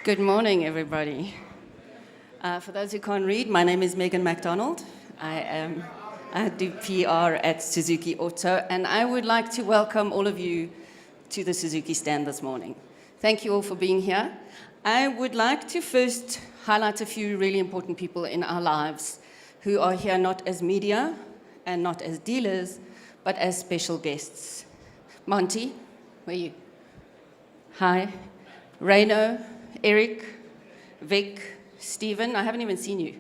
Good morning, everybody. For those who can't read, my name is Megan MacDonald. I do PR at Suzuki Auto, and I would like to welcome all of you to the Suzuki stand this morning. Thank you all for being here. I would like to first highlight a few really important people in our lives who are here not as media and not as dealers, but as special guests. Monty, where are you? Hi. Reino, Eric, Vic, Stephen, I haven't even seen you.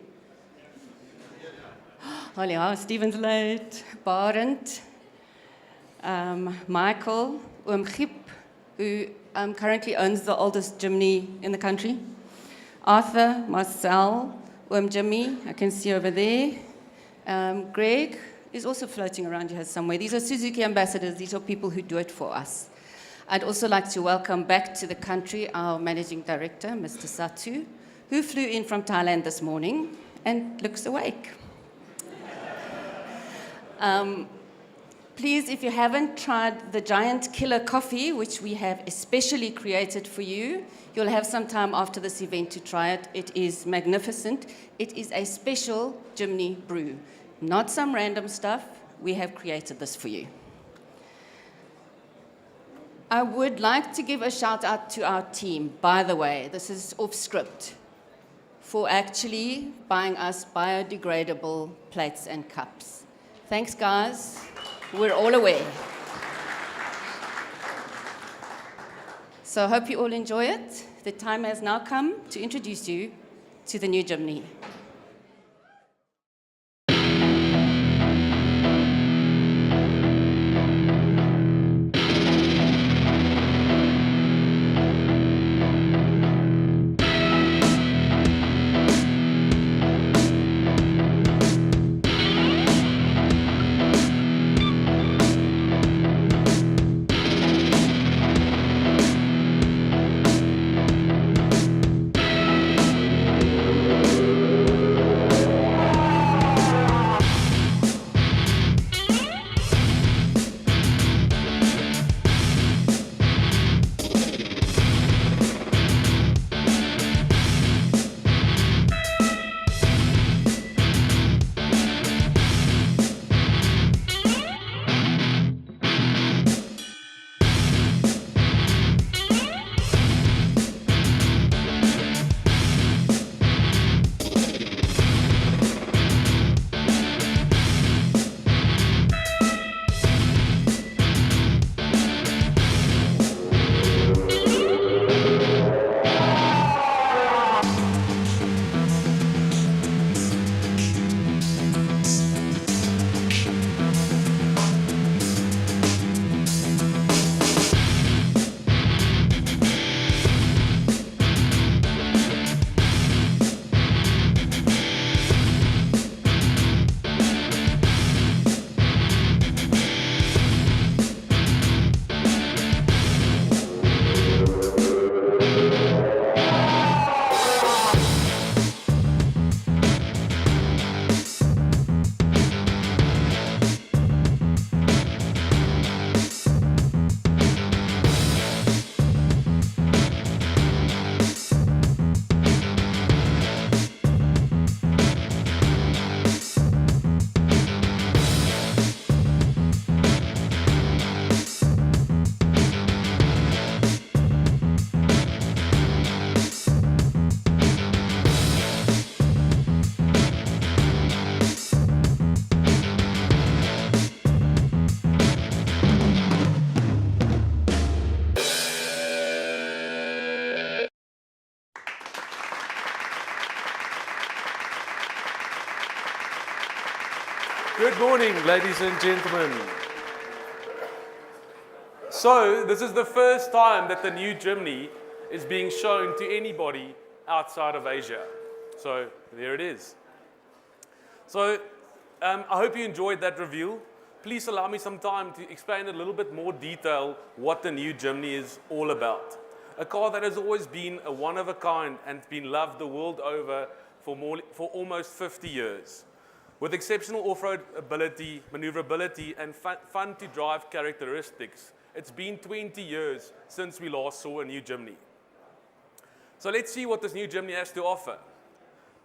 Oh yeah, Stephen's late. Barend, Michael, Gip, who currently owns the oldest Jimny in the country. Arthur, Marcel, Jimmy, I can see over there. Greg is also floating around here somewhere. These are Suzuki ambassadors. These are people who do it for us. I'd also like to welcome back to the country our managing director, Mr. Satu, who flew in from Thailand this morning and looks awake. Please, if you haven't tried the Giant Killer Coffee, which we have especially created for you, you'll have some time after this event to try it. It is magnificent. It is a special Jimny brew, not some random stuff. We have created this for you. I would like to give a shout out to our team, by the way, this is off script, for actually buying us biodegradable plates and cups. Thanks, guys. We're all aware. So I hope you all enjoy it. The time has now come to introduce you to the new Jimny. Good morning, ladies and gentlemen. So, this is the first time that the new Jimny is being shown to anybody outside of Asia. So, there it is. So, I hope you enjoyed that reveal. Please allow me some time to explain in a little bit more detail what the new Jimny is all about. A car that has always been a one-of-a-kind and been loved the world over for almost 50 years. With exceptional off-road ability, maneuverability, and fun-to-drive characteristics, it's been 20 years since we last saw a new Jimny. So let's see what this new Jimny has to offer.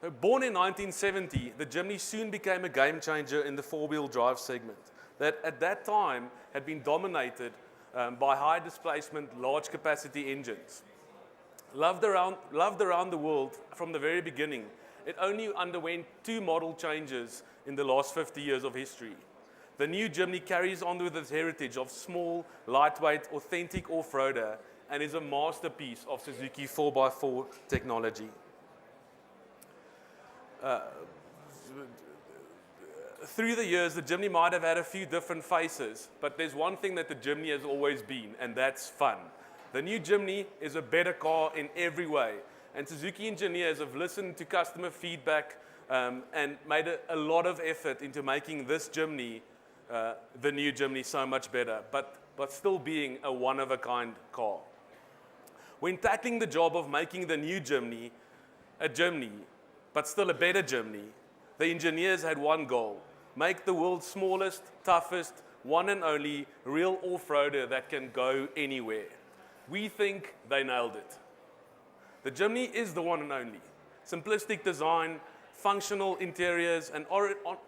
Born in 1970, the Jimny soon became a game changer in the four-wheel drive segment that at that time had been dominated by high displacement, large capacity engines. Loved around the world from the very beginning, it only underwent 2 model changes in the last 50 years of history. The new Jimny carries on with its heritage of small, lightweight, authentic off-roader and is a masterpiece of Suzuki 4x4 technology. Through the years, the Jimny might have had a few different faces, but there's one thing that the Jimny has always been, and that's fun. The new Jimny is a better car in every way, and Suzuki engineers have listened to customer feedback and made a lot of effort into making this Jimny, the new Jimny, so much better, but still being a one-of-a-kind car. When tackling the job of making the new Jimny a Jimny, but still a better Jimny, the engineers had one goal: make the world's smallest, toughest, one and only real off-roader that can go anywhere. We think they nailed it. The Jimny is the one and only. Simplistic design, functional interiors, and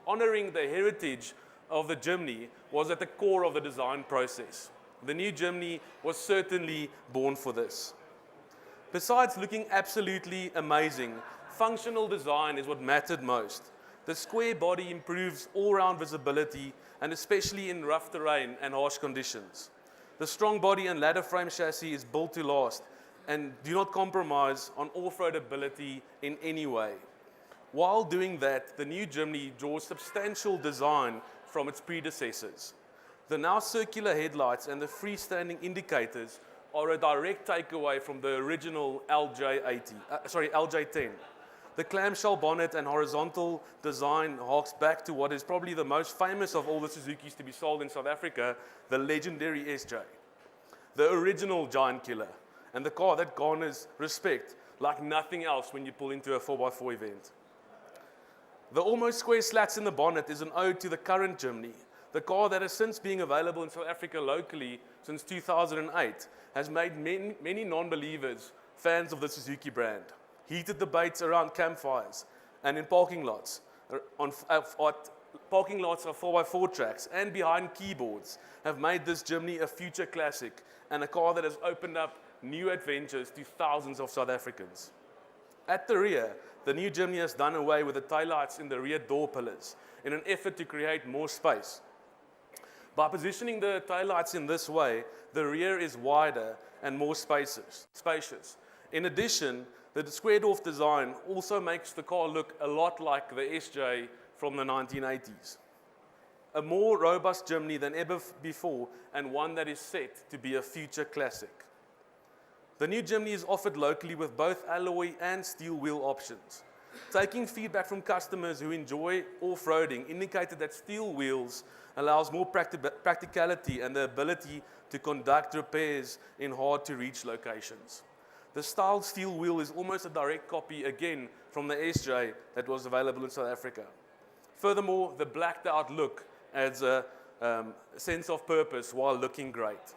honoring the heritage of the Jimny was at the core of the design process. The new Jimny was certainly born for this. Besides looking absolutely amazing, functional design is what mattered most. The square body improves all-round visibility, and especially in rough terrain and harsh conditions. The strong body and ladder frame chassis is built to last and do not compromise on off-road ability in any way. While doing that, the new Jimny draws substantial design from its predecessors. The now circular headlights and the freestanding indicators are a direct takeaway from the original LJ10. The clamshell bonnet and horizontal design harks back to what is probably the most famous of all the Suzukis to be sold in South Africa, the legendary SJ. The original giant killer, and the car that garners respect like nothing else when you pull into a 4x4 event. The almost square slats in the bonnet is an ode to the current Jimny. The car that has since been available in South Africa locally since 2008 has made many non-believers fans of the Suzuki brand. Heated debates around campfires and in parking lots, parking lots of 4x4 tracks and behind keyboards have made this Jimny a future classic and a car that has opened up new adventures to thousands of South Africans. At the rear, the new Jimny has done away with the taillights in the rear door pillars in an effort to create more space. By positioning the taillights in this way, the rear is wider and more spacious. In addition, the squared-off design also makes the car look a lot like the SJ from the 1980s. A more robust Jimny than ever before, and one that is set to be a future classic. The new Jimny is offered locally with both alloy and steel wheel options. Taking feedback from customers who enjoy off-roading indicated that steel wheels allows more practicality and the ability to conduct repairs in hard-to-reach locations. The styled steel wheel is almost a direct copy, again, from the SJ that was available in South Africa. Furthermore, the blacked out look adds a sense of purpose while looking great.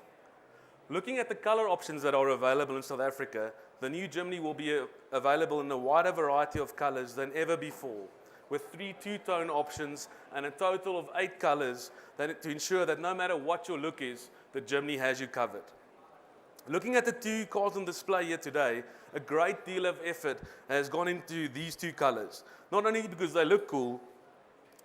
Looking at the color options that are available in South Africa, the new Jimny will be available in a wider variety of colors than ever before, with 3 two-tone options and a total of 8 colors to ensure that no matter what your look is, the Jimny has you covered. Looking at the 2 cars on display here today, a great deal of effort has gone into these 2 colors, not only because they look cool,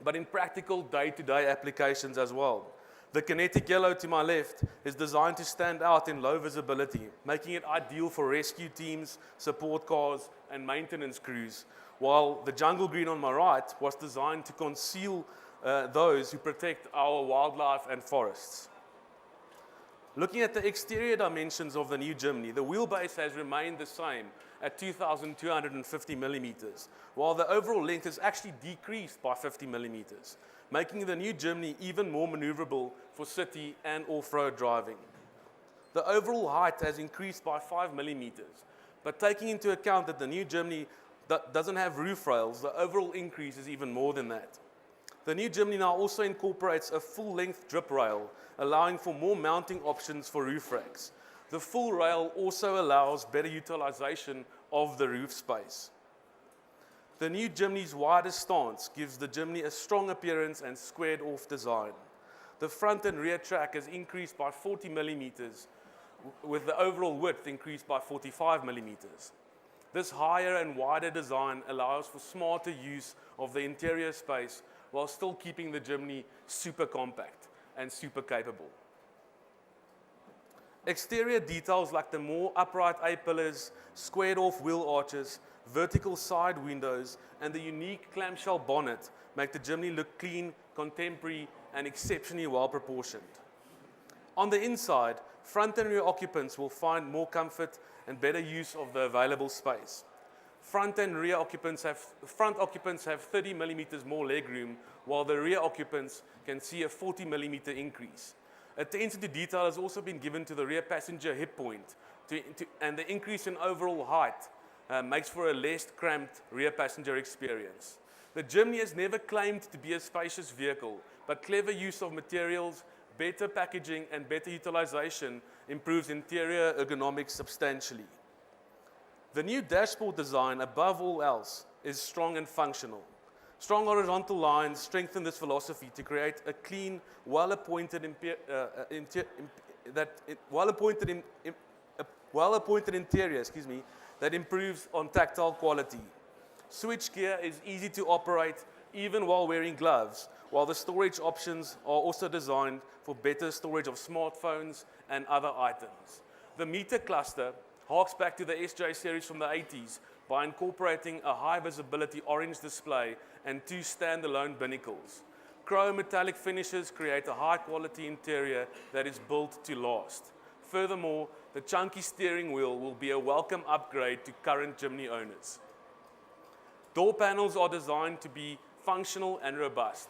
but in practical day-to-day applications as well. The kinetic yellow to my left is designed to stand out in low visibility, making it ideal for rescue teams, support cars, and maintenance crews, while the jungle green on my right was designed to conceal those who protect our wildlife and forests. Looking at the exterior dimensions of the new Jimny, the wheelbase has remained the same at 2,250 millimeters, while the overall length has actually decreased by 50 millimeters, making the new Jimny even more maneuverable for city and off-road driving. The overall height has increased by 5 millimeters, but taking into account that the new Jimny doesn't have roof rails, the overall increase is even more than that. The new Jimny now also incorporates a full-length drip rail, allowing for more mounting options for roof racks. The full rail also allows better utilization of the roof space. The new Jimny's wider stance gives the Jimny a strong appearance and squared-off design. The front and rear track has increased by 40 millimeters, with the overall width increased by 45 millimeters. This higher and wider design allows for smarter use of the interior space while still keeping the Jimny super compact and super capable. Exterior details like the more upright A-pillars, squared-off wheel arches, vertical side windows, and the unique clamshell bonnet make the Jimny look clean, contemporary, and exceptionally well proportioned. On the inside, front and rear occupants will find more comfort and better use of the available space. Front occupants have 30 millimeters more legroom, while the rear occupants can see a 40 millimeter increase. Attention to detail has also been given to the rear passenger hip point, and the increase in overall height makes for a less cramped rear passenger experience. The Jimny has never claimed to be a spacious vehicle, but clever use of materials, better packaging, and better utilization improves interior ergonomics substantially. The new dashboard design, above all else, is strong and functional. Strong horizontal lines strengthen this philosophy to create a clean, well-appointed interior, that improves on tactile quality. Switch gear is easy to operate even while wearing gloves, while the storage options are also designed for better storage of smartphones and other items. The meter cluster harks back to the SJ series from the 80s by incorporating a high visibility orange display and two standalone binnacles. Chrome metallic finishes create a high quality interior that is built to last. Furthermore, the chunky steering wheel will be a welcome upgrade to current Jimny owners. Door panels are designed to be functional and robust.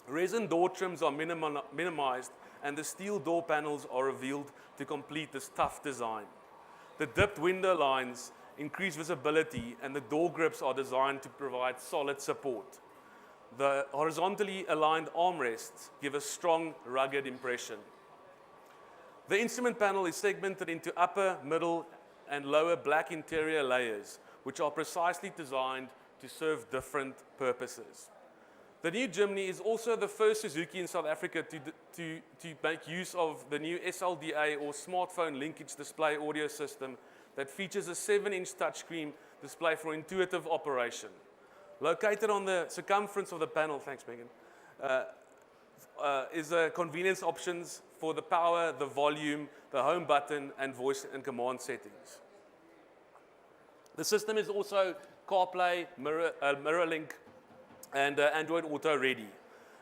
Resin door trims are minimized, and the steel door panels are revealed to complete this tough design. The dipped window lines increase visibility, and the door grips are designed to provide solid support. The horizontally aligned armrests give a strong, rugged impression. The instrument panel is segmented into upper, middle, and lower black interior layers, which are precisely designed to serve different purposes. The new Jimny is also the first Suzuki in South Africa to make use of the new SLDA or smartphone linkage display audio system that features a 7-inch touchscreen display for intuitive operation. Located on the circumference of the panel, thanks Megan, is the convenience options for the power, the volume, the home button, and voice and command settings. The system is also CarPlay, MirrorLink, and Android Auto ready.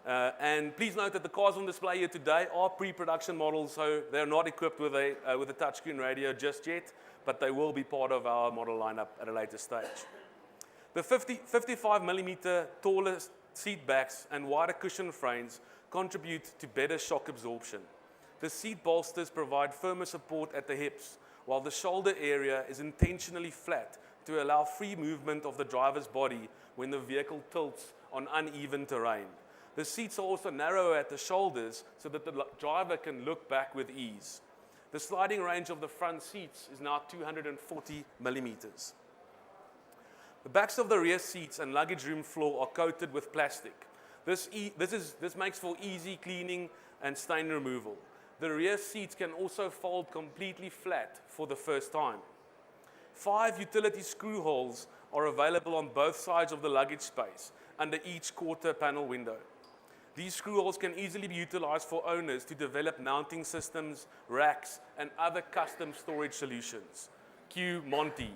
And please note that the cars on display here today are pre-production models, so they're not equipped with a touchscreen radio just yet, but they will be part of our model lineup at a later stage. The 55 millimeter taller seat backs and wider cushion frames contribute to better shock absorption. The seat bolsters provide firmer support at the hips, while the shoulder area is intentionally flat to allow free movement of the driver's body when the vehicle tilts on uneven terrain. The seats are also narrower at the shoulders so that the driver can look back with ease. The sliding range of the front seats is now 240 millimeters. The backs of the rear seats and luggage room floor are coated with plastic. This makes for easy cleaning and stain removal. The rear seats can also fold completely flat for the first time. 5 utility screw holes are available on both sides of the luggage space under each quarter panel window. These screw holes can easily be utilized for owners to develop mounting systems, racks, and other custom storage solutions. Cue Monty.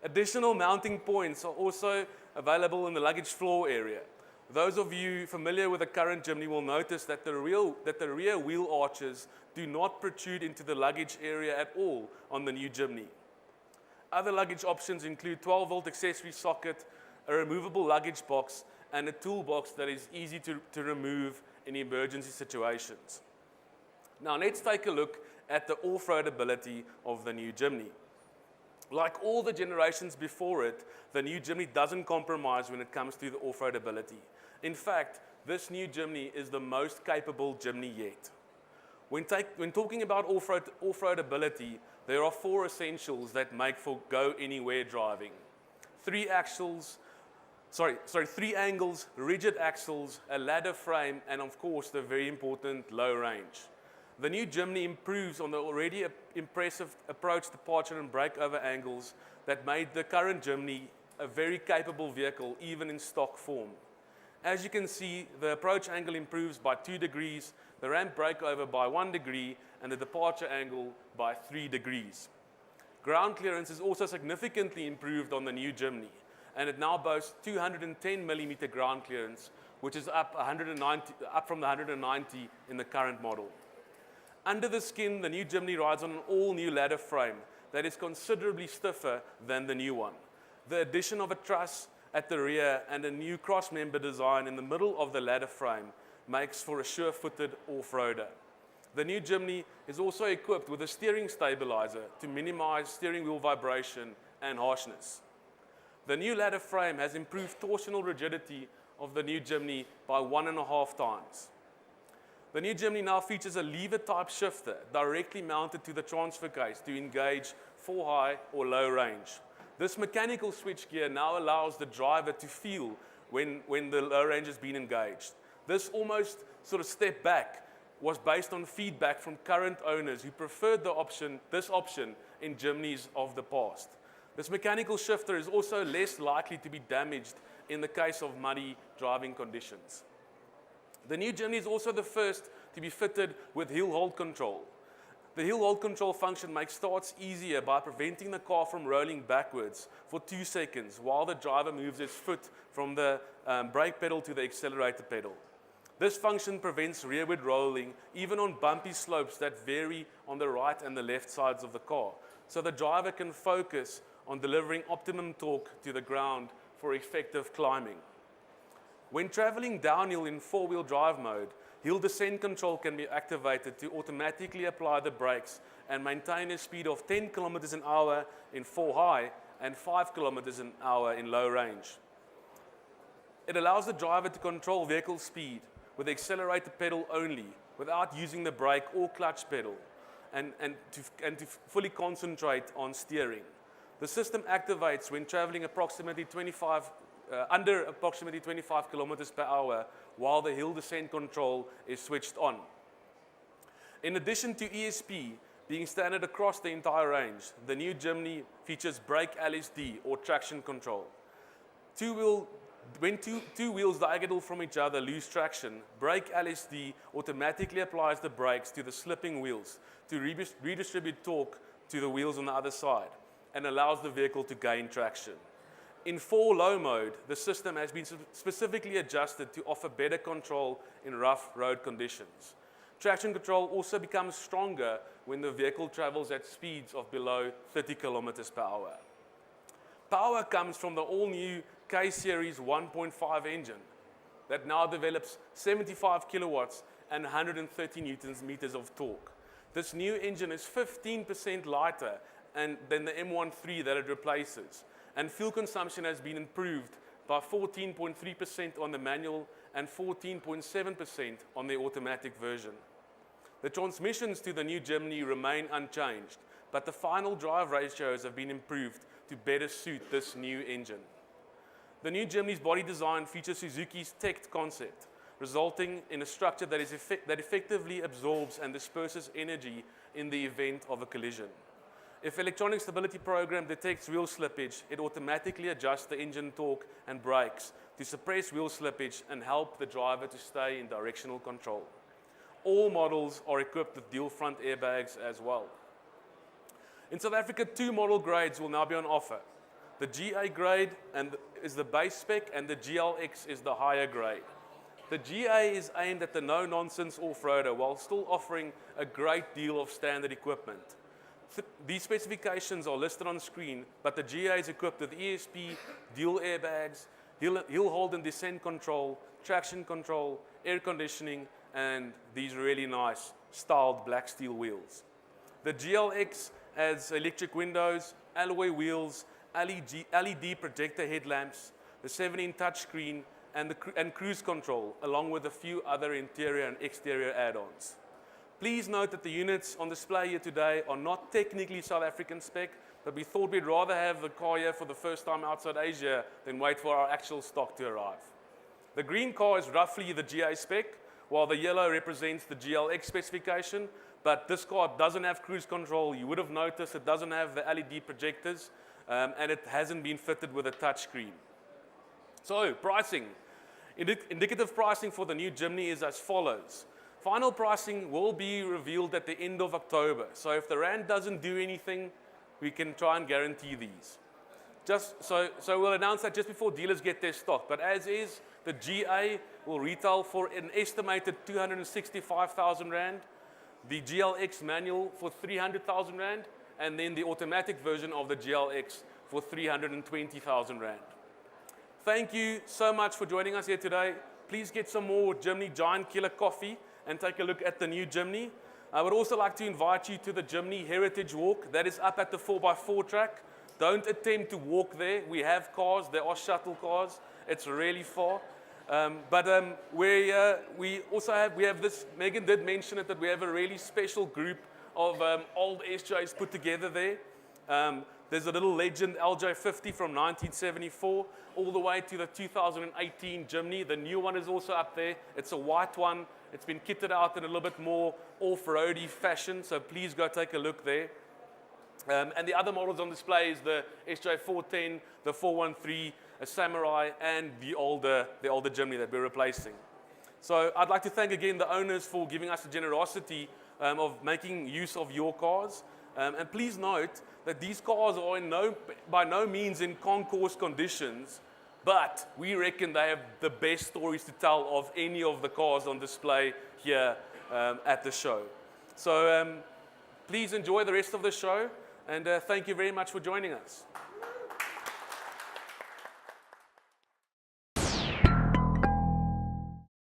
Additional mounting points are also available in the luggage floor area. Those of you familiar with the current Jimny will notice that the rear wheel arches do not protrude into the luggage area at all on the new Jimny. Other luggage options include 12-volt accessory socket, a removable luggage box, and a toolbox that is easy to remove in emergency situations. Now let's take a look at the off-road ability of the new Jimny. Like all the generations before it, the new Jimny doesn't compromise when it comes to the off-road ability. In fact, this new Jimny is the most capable Jimny yet. When talking about off-road ability, there are 4 essentials that make for go-anywhere driving. 3 angles, rigid axles, a ladder frame, and of course the very important low range. The new Jimny improves on the already impressive approach, departure, and breakover angles that made the current Jimny a very capable vehicle, even in stock form. As you can see, the approach angle improves by 2 degrees, the ramp breakover by 1 degree, and the departure angle by 3 degrees. Ground clearance is also significantly improved on the new Jimny, and it now boasts 210 mm ground clearance, which is up from the 190 in the current model. Under the skin, the new Jimny rides on an all-new ladder frame that is considerably stiffer than the new one. The addition of a truss at the rear and a new cross-member design in the middle of the ladder frame makes for a sure-footed off-roader. The new Jimny is also equipped with a steering stabilizer to minimize steering wheel vibration and harshness. The new ladder frame has improved torsional rigidity of the new Jimny by 1.5 times. The new Jimny now features a lever-type shifter directly mounted to the transfer case to engage for high or low range. This mechanical switchgear now allows the driver to feel when the low range has been engaged. This almost sort of step back was based on feedback from current owners who preferred this option in Jimnys of the past. This mechanical shifter is also less likely to be damaged in the case of muddy driving conditions. The new Jimny is also the first to be fitted with hill hold control. The hill hold control function makes starts easier by preventing the car from rolling backwards for 2 seconds while the driver moves his foot from the brake pedal to the accelerator pedal. This function prevents rearward rolling even on bumpy slopes that vary on the right and the left sides of the car, so the driver can focus on delivering optimum torque to the ground for effective climbing. When traveling downhill in 4-wheel drive mode, hill descent control can be activated to automatically apply the brakes and maintain a speed of 10 km an hour in 4 high and 5 km an hour in low range. It allows the driver to control vehicle speed with the accelerator pedal only, without using the brake or clutch pedal, and to fully concentrate on steering. The system activates when traveling under approximately 25 kilometers per hour while the hill descent control is switched on. In addition to ESP being standard across the entire range, the new Jimny features brake LSD or traction control. When two wheels diagonal from each other lose traction, brake LSD automatically applies the brakes to the slipping wheels to redistribute torque to the wheels on the other side and allows the vehicle to gain traction. In 4 low mode, the system has been specifically adjusted to offer better control in rough road conditions. Traction control also becomes stronger when the vehicle travels at speeds of below 30 kilometers per hour. Power comes from the all-new K-Series 1.5 engine that now develops 75 kilowatts and 130 newton meters of torque. This new engine is 15% lighter than the M13 that it replaces, and fuel consumption has been improved by 14.3% on the manual and 14.7% on the automatic version. The transmissions to the new Jimny remain unchanged, but the final drive ratios have been improved to better suit this new engine. The new Jimny's body design features Suzuki's TECT concept, resulting in a structure that effectively absorbs and disperses energy in the event of a collision. If electronic stability program detects wheel slippage, it automatically adjusts the engine torque and brakes to suppress wheel slippage and help the driver to stay in directional control. All models are equipped with dual front airbags as well. In South Africa, 2 model grades will now be on offer. The GA grade is the base spec, and the GLX is the higher grade. The GA is aimed at the no-nonsense off-roader while still offering a great deal of standard equipment. These specifications are listed on screen, but the GA is equipped with ESP, dual airbags, hill hold and descent control, traction control, air conditioning, and these really nice styled black steel wheels. The GLX has electric windows, alloy wheels, LED projector headlamps, the 7-inch touchscreen, and cruise control, along with a few other interior and exterior add-ons. Please note that the units on display here today are not technically South African spec, but we thought we'd rather have the car here for the first time outside Asia than wait for our actual stock to arrive. The green car is roughly the GA spec, while the yellow represents the GLX specification, but this car doesn't have cruise control. You would have noticed it doesn't have the LED projectors, and it hasn't been fitted with a touchscreen. So, pricing. Indicative pricing for the new Jimny is as follows. Final pricing will be revealed at the end of October. So if the rand doesn't do anything, we can try and guarantee these. So we'll announce that just before dealers get their stock. But as is, the GA will retail for an estimated 265,000 rand, the GLX manual for 300,000 rand, and then the automatic version of the GLX for 320,000 rand. Thank you so much for joining us here today. Please get some more Jimny Giant Killer coffee and take a look at the new Jimny. I would also like to invite you to the Jimny Heritage Walk. That is up at the 4x4 track. Don't attempt to walk there. We have cars. There are shuttle cars. It's really far. We also have this, Megan did mention it, that we have a really special group of old SJs put together there. There's a little legend LJ50 from 1974 all the way to the 2018 Jimny. The new one is also up there. It's a white one. It's been kitted out in a little bit more off-roady fashion, so please go take a look there. And the other models on display is the SJ410, the 413, a Samurai, and the older Jimny that we're replacing. So I'd like to thank again the owners for giving us the generosity of making use of your cars. And please note that these cars are by no means in concourse conditions, but we reckon they have the best stories to tell of any of the cars on display here at the show. So please enjoy the rest of the show, and thank you very much for joining us.